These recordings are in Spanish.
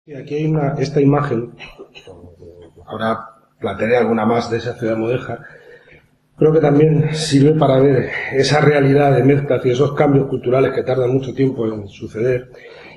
Y aquí hay esta imagen, ahora plantearé alguna más de esa ciudad mudéjar. Creo que también sirve para ver esa realidad de mezclas y esos cambios culturales que tardan mucho tiempo en suceder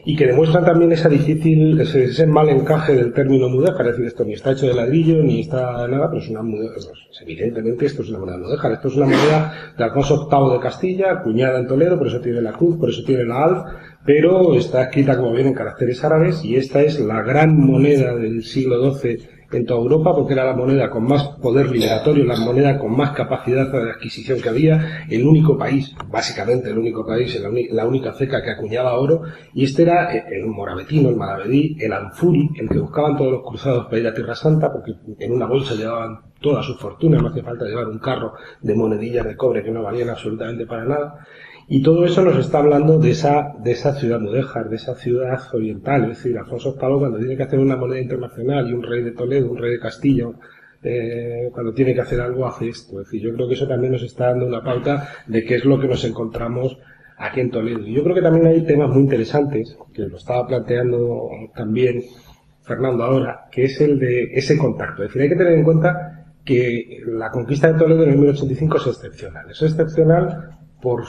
y que demuestran también ese mal encaje del término mudéjar. Es decir, esto ni está hecho de ladrillo ni está nada, pero es una mudéjar. Evidentemente esto es una moneda mudéjar. Esto es una moneda de Alfonso VIII de Castilla, acuñada en Toledo, por eso tiene la cruz, por eso tiene la alf, pero está escrita, como ven, en caracteres árabes, y esta es la gran moneda del siglo XII en toda Europa, porque era la moneda con más poder liberatorio, la moneda con más capacidad de adquisición que había, el único país, básicamente el único país, la única ceca que acuñaba oro, y este era el moravetino, el maravedí, el anfuri, el que buscaban todos los cruzados para ir a Tierra Santa, porque en una bolsa llevaban toda su fortuna, no hace falta llevar un carro de monedillas de cobre que no valían absolutamente para nada. Y todo eso nos está hablando de esa ciudad mudéjar, de esa ciudad oriental. Es decir, Alfonso VIII, cuando tiene que hacer una moneda internacional, y un rey de Toledo, un rey de Castilla, cuando tiene que hacer algo, hace esto. Es decir, yo creo que eso también nos está dando una pauta de qué es lo que nos encontramos aquí en Toledo. Y yo creo que también hay temas muy interesantes, que lo estaba planteando también Fernando ahora, que es el de ese contacto. Es decir, hay que tener en cuenta que la conquista de Toledo en el 1085 es excepcional. Es excepcional por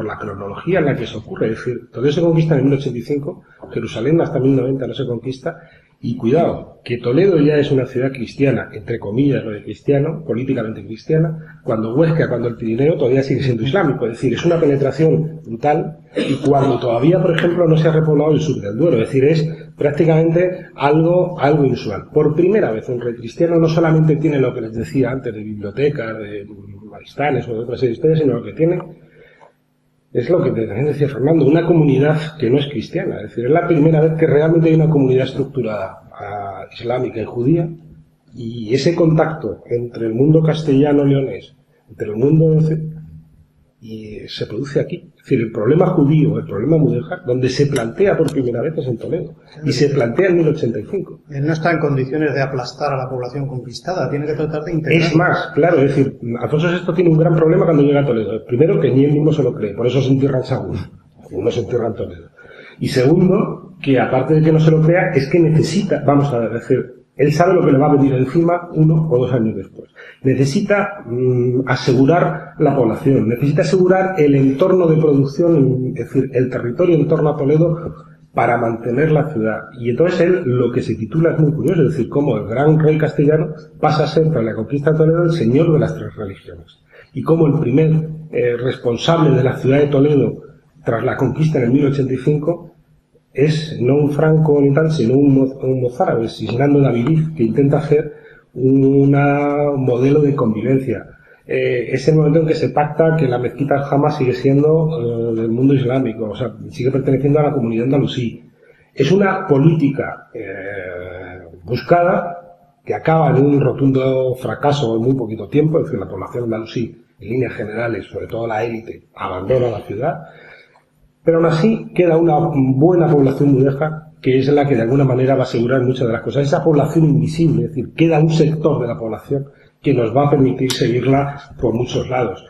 la cronología en la que se ocurre. Es decir, Toledo se conquista en el 1085, Jerusalén hasta 1090 no se conquista, y cuidado, que Toledo ya es una ciudad cristiana, entre comillas lo de cristiano, políticamente cristiana, cuando Huesca, cuando el Pirineo todavía sigue siendo islámico. Es decir, es una penetración brutal, y cuando todavía, por ejemplo, no se ha repoblado el sur del Duero. Es decir, es prácticamente algo inusual. Por primera vez un rey cristiano no solamente tiene lo que les decía antes de bibliotecas, de Maristanes o de otras historias, sino lo que tiene es lo que también decía Fernando, una comunidad que no es cristiana. Es decir, es la primera vez que realmente hay una comunidad estructurada islámica y judía, y ese contacto entre el mundo castellano-leonés, entre el mundo y se produce aquí. Es decir, el problema judío, el problema mudéjar, donde se plantea por primera vez es en Toledo, y se plantea en 1085. Él no está en condiciones de aplastar a la población conquistada, tiene que tratar de integrar. Es más, claro, es decir, Alfonso VI tiene un gran problema cuando llega a Toledo. Primero, que ni él mismo se lo cree, por eso se entierra en Sagún, uno se entierra en Toledo. Y segundo, que aparte de que no se lo crea, es que necesita, vamos a decir, él sabe lo que le va a venir encima 1 o 2 años después. Necesita asegurar la población, necesita asegurar el entorno de producción, es decir, el territorio en torno a Toledo para mantener la ciudad. Y entonces él lo que se titula es muy curioso, es decir, cómo el gran rey castellano pasa a ser, tras la conquista de Toledo, el señor de las 3 religiones. Y cómo el primer responsable de la ciudad de Toledo, tras la conquista en el 1085, es no un franco ni tal, sino un mozárabe, Cisnando de Aviliz, que intenta hacer un modelo de convivencia. Es el momento en que se pacta que la mezquita jamás sigue siendo del mundo islámico, o sea, sigue perteneciendo a la comunidad andalusí. Es una política buscada que acaba en un rotundo fracaso en muy poquito tiempo. Es decir, la población andalusí, en líneas generales, sobre todo la élite, abandona la ciudad. Pero aún así queda una buena población mudéjar, que es la que de alguna manera va a asegurar muchas de las cosas. Esa población invisible, es decir, queda un sector de la población que nos va a permitir seguirla por muchos lados.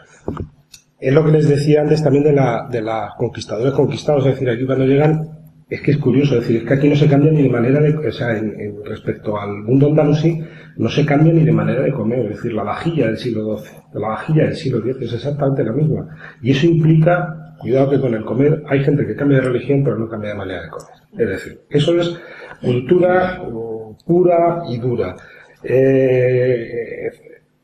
Es lo que les decía antes también de las conquistadores conquistados. Es decir, aquí cuando llegan, es que es curioso, es decir, es que aquí no se cambia ni de manera o sea, respecto al mundo andalusí, no se cambia ni de manera de comer. Es decir, la vajilla del siglo XII, la vajilla del siglo X es exactamente la misma. Y eso implica, cuidado que con el comer hay gente que cambia de religión pero no cambia de manera de comer. Es decir, eso es cultura pura y dura.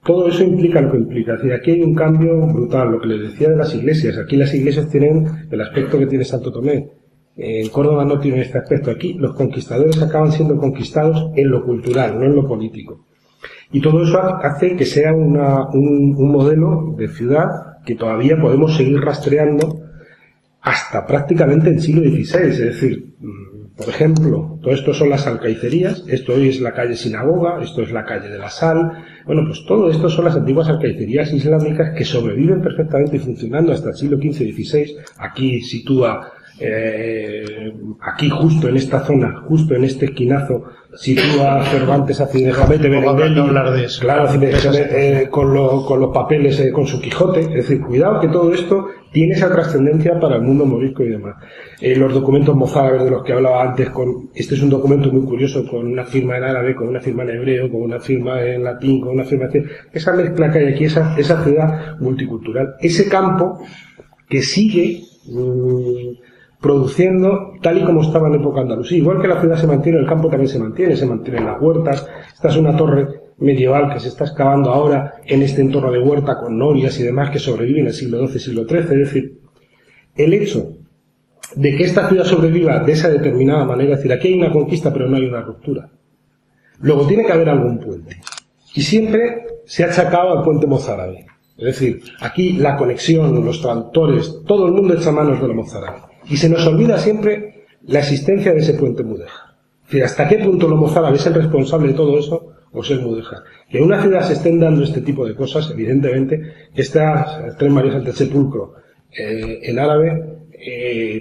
Todo eso implica lo que implica. Es decir, aquí hay un cambio brutal. Lo que les decía de las iglesias. Aquí las iglesias tienen el aspecto que tiene Santo Tomé. En Córdoba no tienen este aspecto. Aquí los conquistadores acaban siendo conquistados en lo cultural, no en lo político. Y todo eso hace que sea un modelo de ciudad que todavía podemos seguir rastreando hasta prácticamente el siglo XVI. Es decir, por ejemplo, todo esto son las alcaicerías, esto hoy es la calle Sinagoga, esto es la calle de la Sal. Bueno, pues todo esto son las antiguas alcaicerías islámicas que sobreviven perfectamente y funcionando hasta el siglo XV-XVI. Aquí sitúa aquí justo en esta zona, justo en este esquinazo, sitúa Cervantes a Cide Hamete Berenguer, claro, con los papeles, con su Quijote. Es decir, cuidado que todo esto tiene esa trascendencia para el mundo morisco y demás. Los documentos mozárabes de los que hablaba antes, este es un documento muy curioso, con una firma en árabe, con una firma en hebreo, con una firma en latín, con una firma en... Esa mezcla que hay aquí, esa ciudad multicultural, ese campo que sigue produciendo tal y como estaba en época andalusí. Igual que la ciudad se mantiene, el campo también se mantiene en las huertas. Esta es una torre medieval que se está excavando ahora en este entorno de huerta con norias y demás que sobrevive en el siglo XII, siglo XIII. Es decir, el hecho de que esta ciudad sobreviva de esa determinada manera, es decir, aquí hay una conquista pero no hay una ruptura. Luego tiene que haber algún puente. Y siempre se ha achacado al puente mozárabe. Es decir, aquí la conexión, los traductores, todo el mundo echa manos de lo mozárabe. Y se nos olvida siempre la existencia de ese puente mudéjar. Es decir, ¿hasta qué punto lo mozárabe es el responsable de todo eso o es el mudéjar? Que en una ciudad se estén dando este tipo de cosas, evidentemente, estas Tres Marías ante el Sepulcro en árabe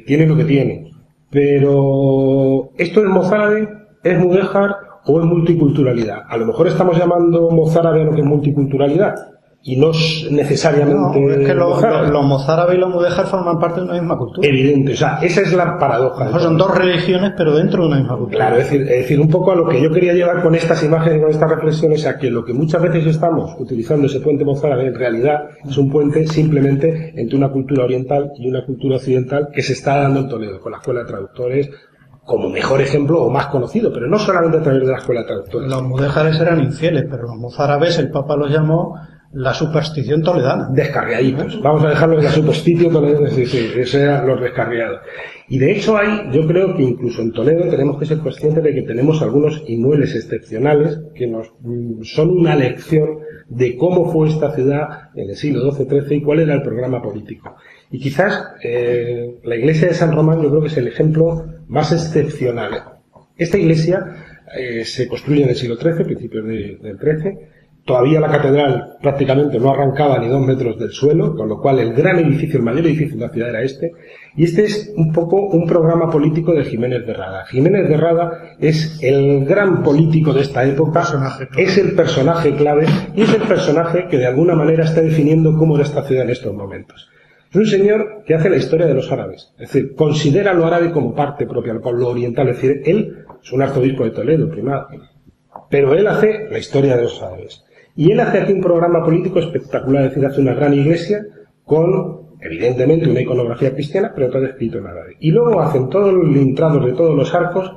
tiene lo que tiene. Pero ¿esto es mozárabe? ¿Es mudéjar o es multiculturalidad? A lo mejor estamos llamando mozárabe a lo que es multiculturalidad. Y no es necesariamente... No, es que lo mozárabe y lo mudéjar forman parte de una misma cultura. Evidente, o sea, esa es la paradoja. Son dos religiones, pero dentro de una misma cultura. Claro, es decir, un poco a lo que yo quería llevar con estas imágenes y con estas reflexiones, a que lo que muchas veces estamos utilizando ese puente mozárabe, en realidad es un puente simplemente entre una cultura oriental y una cultura occidental que se está dando en Toledo, con la Escuela de Traductores como mejor ejemplo o más conocido, pero no solamente a través de la Escuela de Traductores. Los mudéjares eran infieles, pero los mozárabes el Papa los llamó la superstición toledana. Descarriaditos. Vamos a dejarlo en la superstición toledana, sí, sean los descarriados. Y de hecho yo creo que incluso en Toledo tenemos que ser conscientes de que tenemos algunos inmuebles excepcionales que nos son una lección de cómo fue esta ciudad en el siglo XII-XIII y cuál era el programa político. Y quizás la iglesia de San Román yo creo que es el ejemplo más excepcional. Esta iglesia se construye en el siglo XIII, principios del XIII. Todavía la catedral prácticamente no arrancaba ni 2 metros del suelo, con lo cual el gran edificio, el mayor edificio de la ciudad era este. Y este es un poco un programa político de Jiménez de Rada. Jiménez de Rada es el gran político de esta época, es el personaje clave y es el personaje que de alguna manera está definiendo cómo era esta ciudad en estos momentos. Es un señor que hace la historia de los árabes, es decir, considera lo árabe como parte propia, lo oriental, es decir, él es un arzobispo de Toledo, primado, pero él hace la historia de los árabes. Y él hace aquí un programa político espectacular, es decir, hace una gran iglesia con, evidentemente, una iconografía cristiana, pero todo escrito en árabe. Y luego hacen todos los lintrados de todos los arcos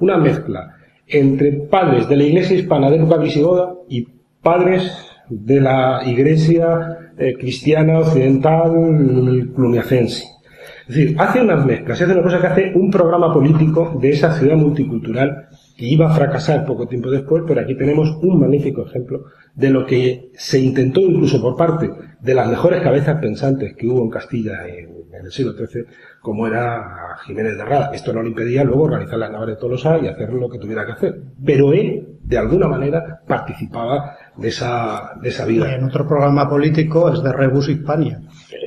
una mezcla entre padres de la iglesia hispana de época visigoda y padres de la iglesia cristiana occidental cluniacense. Es decir, hace unas mezclas, hace una cosa que hace un programa político de esa ciudad multicultural que iba a fracasar poco tiempo después, pero aquí tenemos un magnífico ejemplo de lo que se intentó incluso por parte de las mejores cabezas pensantes que hubo en Castilla en el siglo XIII, como era Jiménez de Rada. Esto no le impedía luego organizar la Navarra de Tolosa y hacer lo que tuviera que hacer. Pero él, de alguna manera, participaba de esa vida. Y en otro programa político es de Rebus Hispania.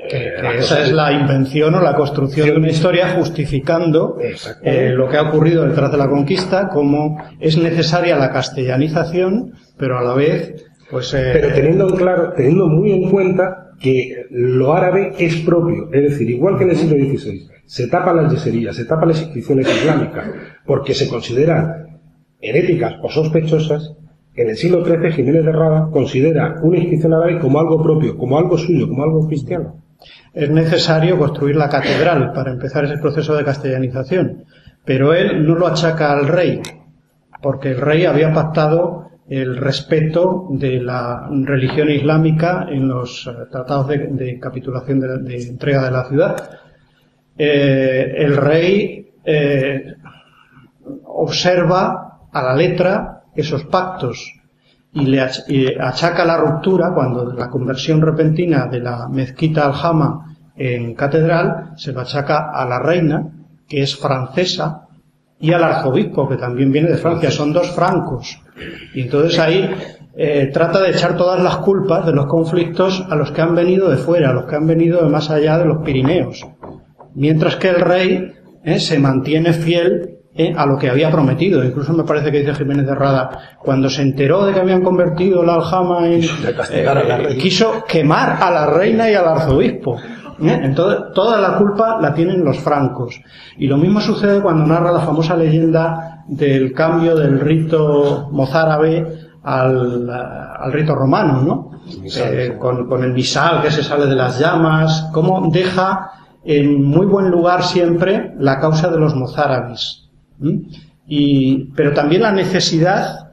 Que esa es la invención o la construcción de una historia justificando lo que ha ocurrido detrás de la conquista, cómo es necesaria la castellanización, pero a la vez pero teniendo muy en cuenta que lo árabe es propio, es decir, igual que en el siglo XVI se tapan las yeserías, se tapan las inscripciones islámicas porque se consideran heréticas o sospechosas. En el siglo XIII Jiménez de Rada considera una inscripción árabe como algo propio, como algo suyo, como algo cristiano. Es necesario construir la catedral para empezar ese proceso de castellanización, pero él no lo achaca al rey, porque el rey había pactado el respeto de la religión islámica en los tratados de capitulación de entrega de la ciudad. El rey observa a la letra esos pactos y le achaca la ruptura cuando la conversión repentina de la mezquita Aljama en catedral se lo achaca a la reina, que es francesa, y al arzobispo, que también viene de Francia. Son dos francos. Y entonces ahí trata de echar todas las culpas de los conflictos a los que han venido de fuera, a los que han venido de más allá de los Pirineos. Mientras que el rey se mantiene fiel a lo que había prometido. Incluso me parece que dice Jiménez de Rada, cuando se enteró de que habían convertido la aljama en... quiso quemar a la reina y al arzobispo. Entonces, toda la culpa la tienen los francos. Y lo mismo sucede cuando narra la famosa leyenda del cambio del rito mozárabe al rito romano, ¿no? Con el misal que se sale de las llamas, cómo deja en muy buen lugar siempre la causa de los mozárabes. Pero también la necesidad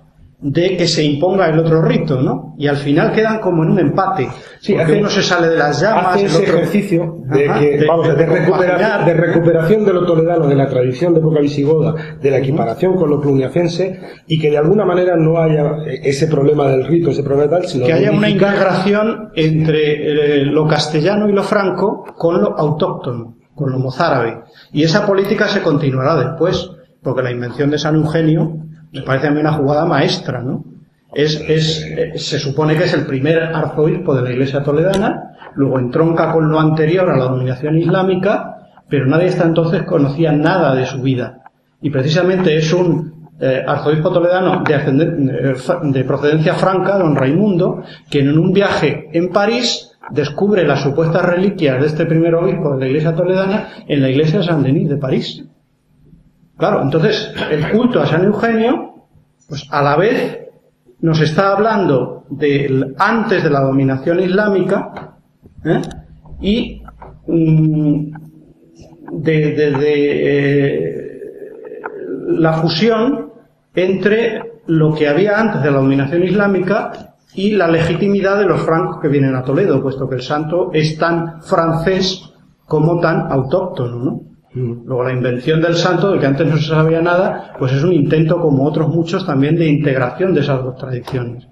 de que se imponga el otro rito, ¿no? Y al final quedan como en un empate. Sí, porque uno se sale de las llamas, hace ese el otro... ejercicio de recuperación de lo toledano, de la tradición de época visigoda, de la equiparación con lo cluniacense, y que de alguna manera no haya ese problema del rito, ese problema tal, sino que haya una integración entre lo castellano y lo franco con lo autóctono, con lo mozárabe. Y esa política se continuará después, porque la invención de San Eugenio me parece a mí una jugada maestra, ¿no? Se supone que es el primer arzobispo de la Iglesia toledana, luego entronca con lo anterior a la dominación islámica, pero nadie hasta entonces conocía nada de su vida. Y precisamente es un arzobispo toledano de procedencia franca, don Raimundo, que en un viaje en París descubre las supuestas reliquias de este primer obispo de la Iglesia toledana en la iglesia de Saint-Denis de París. Claro, entonces el culto a San Eugenio, pues a la vez nos está hablando del antes de la dominación islámica y la fusión entre lo que había antes de la dominación islámica y la legitimidad de los francos que vienen a Toledo, puesto que el santo es tan francés como tan autóctono, ¿no? Luego la invención del santo, de que antes no se sabía nada, pues es un intento, como otros muchos, también de integración de esas dos tradiciones.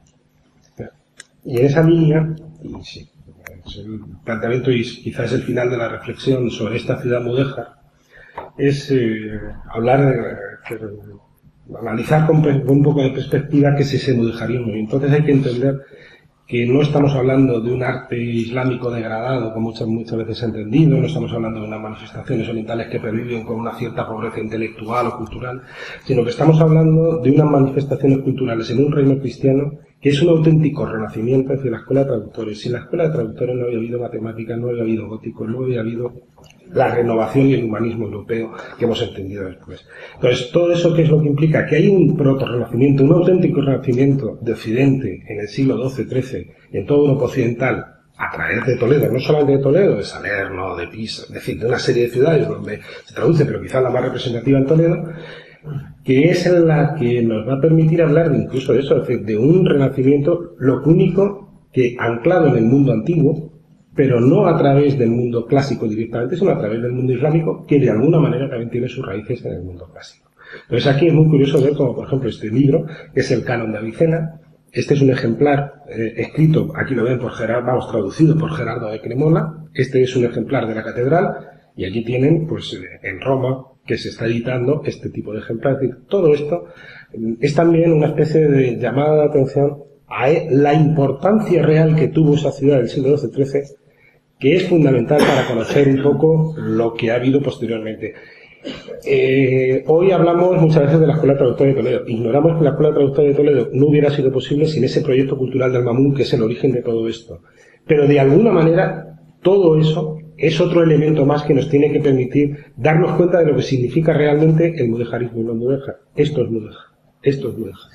Y en esa línea, y sí, es el planteamiento y quizás el final de la reflexión sobre esta ciudad mudéjar, es analizar con un poco de perspectiva qué es ese mudejarismo. Y entonces hay que entender que no estamos hablando de un arte islámico degradado, como muchas veces se ha entendido, no estamos hablando de unas manifestaciones orientales que perviven con una cierta pobreza intelectual o cultural, sino que estamos hablando de unas manifestaciones culturales en un reino cristiano que es un auténtico renacimiento hacia la escuela de traductores. Si en la escuela de traductores no había habido matemáticas, no había habido gótico, no había habido la renovación y el humanismo europeo que hemos entendido después. Entonces, todo eso, ¿qué es lo que implica? Que hay un proto-renacimiento, un auténtico renacimiento de Occidente en el siglo XII-XIII, en todo Europa occidental, a través de Toledo, no solamente de Toledo, de Salerno, de Pisa, es decir, de una serie de ciudades donde se traduce, pero quizás la más representativa en Toledo, que es en la que nos va a permitir hablar de incluso de eso, es decir, de un renacimiento, lo único que anclado en el mundo antiguo, pero no a través del mundo clásico directamente, sino a través del mundo islámico, que de alguna manera también tiene sus raíces en el mundo clásico. Entonces aquí es muy curioso ver como, por ejemplo, este libro, que es el Canon de Avicena. Este es un ejemplar escrito, aquí lo ven por traducido por Gerardo de Cremona. Este es un ejemplar de la catedral, y aquí tienen, pues, en Roma, que se está editando este tipo de ejemplar. Es decir, todo esto es también una especie de llamada de atención a la importancia real que tuvo esa ciudad del siglo XII-XIII, que es fundamental para conocer un poco lo que ha habido posteriormente. Hoy hablamos muchas veces de la Escuela Traductora de Toledo. Ignoramos que la Escuela Traductora de Toledo no hubiera sido posible sin ese proyecto cultural del Mamún, que es el origen de todo esto. Pero de alguna manera, todo eso es otro elemento más que nos tiene que permitir darnos cuenta de lo que significa realmente el mudejarismo y no mudéjar. Esto es mudéjar. Esto es mudéjar.